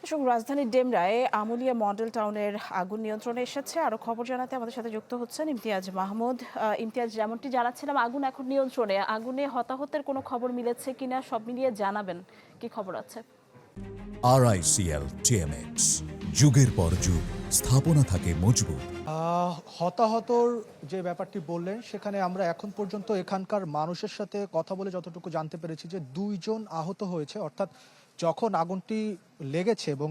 রাজধানীর ডেমরায় আমুলিয়া মডেল টাউনের আগুন নিয়ন্ত্রণে এসেছে। আরো খবর জানাতে আমাদের সাথে যুক্ত হচ্ছেন ইমতিয়াজ মাহমুদ। ইমতিয়াজ, যেমনটি জানাচ্ছিলাম, আগুন এখন নিয়ন্ত্রণে। আগুনে হতাহতের কোনো খবর মিলেছে কিনা সব মিলিয়ে জানাবেন, কি খবর আছে? RICL TMX, যুগের পর যুগ স্থাপনা থাকে মজবুত। হতাহতর যে ব্যাপারটি বললেন, সেখানে আমরা এখন পর্যন্ত এখানকার মানুষের সাথে কথা বলে যতটুকু জানতে পেরেছি যে 2 জন আহত হয়েছে। অর্থাৎ যখন আগুনটি লেগেছে এবং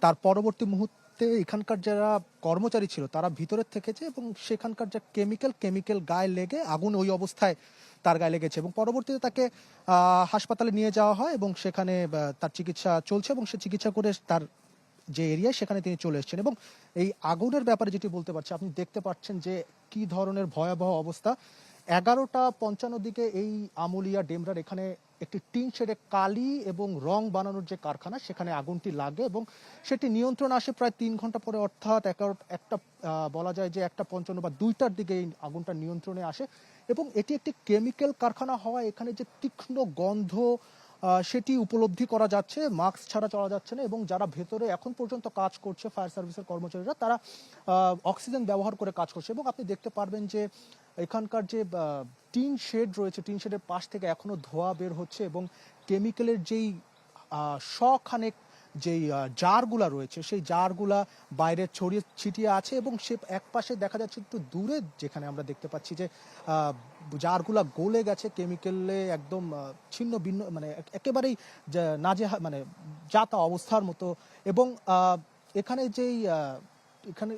তার পরবর্তী মুহূর্তে এখানকার যারা কর্মচারী ছিল তারা ভিতরের থেকেছে এবং সেখানকার যে কেমিক্যাল গায়ে লেগে আগুন ওই অবস্থায় তার গায়ে লেগেছে এবং পরবর্তীতে তাকে হাসপাতালে নিয়ে যাওয়া হয় এবং সেখানে তার চিকিৎসা চলছে এবং সে চিকিৎসা করে তার যে এরিয়ায় সেখানে তিনি চলে এসেছেন। এবং এই আগুনের ব্যাপারে যেটি বলতে পারছি, আপনি দেখতে পাচ্ছেন যে কি ধরনের ভয়াবহ অবস্থা। 11:55 দিকে এই আমুলিয়া ডেমরার এখানে একটি টিন শেডে কালি এবং রং বানানোর যে কারখানা, সেখানে আগুনটি লাগে এবং সেটি নিয়ন্ত্রণ আসে প্রায় 3 ঘন্টা পরে, অর্থাৎ একটা বলা যায় যে 1:55 বা 2টার দিকে এই আগুনটা নিয়ন্ত্রণে আসে। এবং এটি একটি কেমিক্যাল কারখানা হওয়ায় এখানে যে তীক্ষ্ণ গন্ধ সেটি উপলব্ধি করা যাচ্ছে, মাস্ক ছাড়া চলা যাচ্ছে না। এবং যারা ভেতরে এখন পর্যন্ত কাজ করছে, ফায়ার সার্ভিসের কর্মচারীরা, তারা অক্সিজেন ব্যবহার করে কাজ করছে। এবং আপনি দেখতে পারবেন যে এখানকার যে টিন শেড রয়েছে, টিন শেডের পাশ থেকে এখনো ধোঁয়া বের হচ্ছে এবং কেমিক্যালের যেই শখানেক যেই জারগুলা রয়েছে, সেই জারগুলা বাইরে ছড়িয়ে ছিটিয়ে আছে। এবং সে এক পাশে দেখা যাচ্ছে একটু দূরে, যেখানে আমরা দেখতে পাচ্ছি যে জারগুলা গলে গেছে কেমিক্যালে, একদম ছিন্ন ভিন্ন, মানে একেবারেই মানে যাতা অবস্থার মতো। এবং এখানে যেই এখানে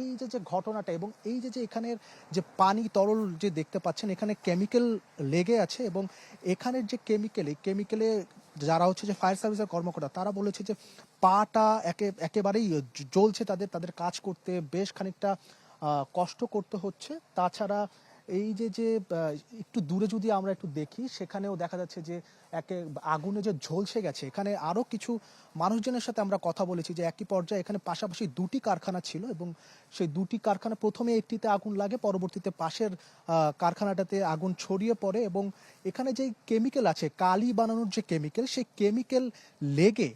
এই যে ঘটনাটা এবং এই যে এখানের যে পানি তরল যে দেখতে পাচ্ছেন, এখানে কেমিক্যাল লেগে আছে। এবং এখানের যে কেমিক্যালে যারা হচ্ছে যে ফায়ার সার্ভিসের কর্মকর্তা, তারা বলেছে যে পাটা একেবারেই জ্বলছে, তাদের কাজ করতে বেশ খানিকটা কষ্ট করতে হচ্ছে। তাছাড়া এই যে একটু দূরে যদি আমরা একটু দেখি, সেখানেও দেখা যাচ্ছে যে আগুনে যে ঝলসে গেছে। এখানে আরো কিছু মানুষজনের সাথে আমরা কথা বলেছি যে একই পর্যায়ে এখানে পাশাপাশি 2টি কারখানা ছিল এবং সেই 2টি কারখানা, প্রথমে একটিতে আগুন লাগে, পরবর্তীতে পাশের কারখানাটাতে আগুন ছড়িয়ে পড়ে। এবং এখানে যে কেমিক্যাল আছে, কালি বানানোর যে কেমিক্যাল, সেই কেমিক্যাল লেগে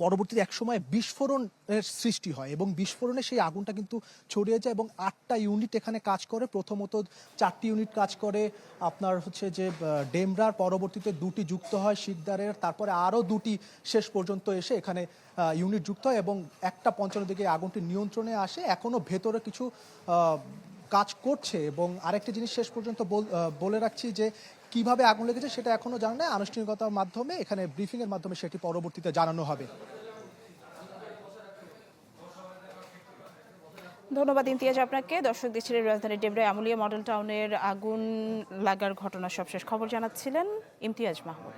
পরবর্তীতে একসময় বিস্ফোরণের সৃষ্টি হয় এবং বিস্ফোরণে সেই আগুনটা কিন্তু ছড়িয়ে যায়। এবং 8টা ইউনিট এখানে কাজ করে। প্রথমত 4টি ইউনিট কাজ করে আপনার হচ্ছে যে ডেমরার, পরবর্তীতে 2টি যুক্ত হয় শিকদারের, তারপরে আরও 2টি শেষ পর্যন্ত এসে এখানে ইউনিট যুক্ত হয় এবং 1:55 দিকে আগুনটি নিয়ন্ত্রণে আসে। এখনও ভেতরে কিছু কাজ করছে। এবং আরেকটি জিনিস শেষ পর্যন্ত বলে রাখছি যে কিভাবে আগুন লেগেছে সেটা এখনো জানা নেই। আনুষ্ঠানিকতার মাধ্যমে, এখানে ব্রিফিং এর মাধ্যমে সেটি পরবর্তীতে জানানো হবে। ধন্যবাদ ইমতিয়াজ আপনাকে। দর্শক দেখছিলেন রাজধানীর ডেমরায় আমুলিয়া মডেল টাউনের আগুন লাগার ঘটনা সবশেষ খবর জানাচ্ছিলেন ইমতিয়াজ মাহমুদ।